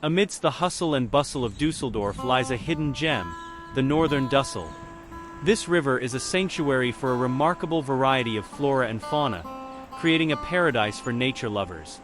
Amidst the hustle and bustle of Düsseldorf lies a hidden gem, the northern Düssel. This river is a sanctuary for a remarkable variety of flora and fauna, creating a paradise for nature lovers.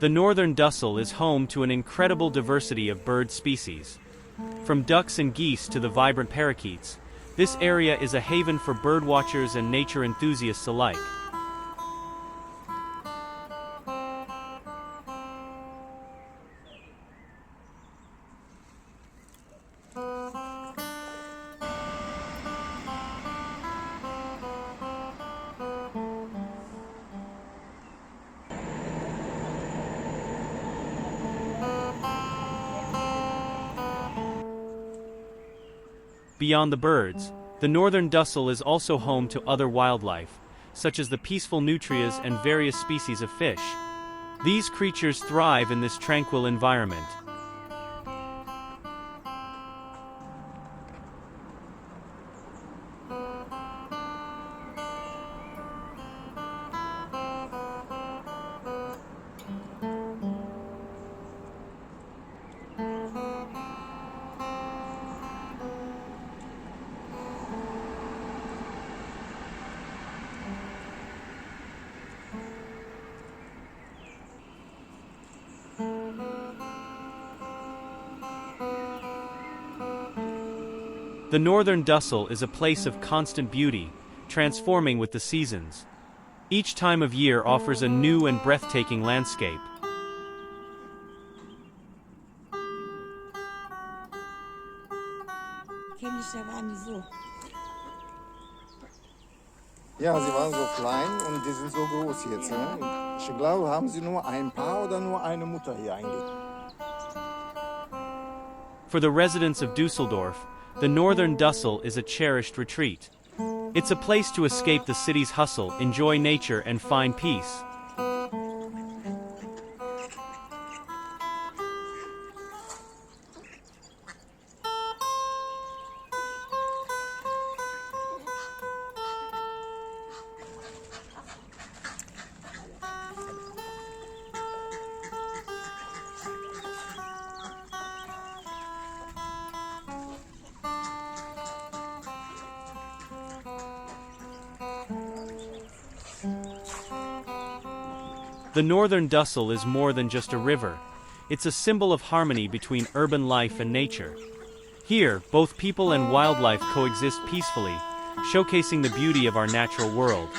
The northern Düssel is home to an incredible diversity of bird species. From ducks and geese to the vibrant parakeets, this area is a haven for birdwatchers and nature enthusiasts alike. Beyond the birds, the northern Düssel is also home to other wildlife, such as the peaceful nutrias and various species of fish. These creatures thrive in this tranquil environment. The northern Düssel is a place of constant beauty, transforming with the seasons. Each time of year offers a new and breathtaking landscape. Ja, sie waren so klein und die sind so groß jetzt. Ne? Ich glaube, haben sie nur ein Paar oder nur eine Mutter hier eigentlich? For the residents of Düsseldorf, the northern Düssel is a cherished retreat. It's a place to escape the city's hustle, enjoy nature, and find peace. The northern Düssel is more than just a river. It's a symbol of harmony between urban life and nature. Here, both people and wildlife coexist peacefully, showcasing the beauty of our natural world.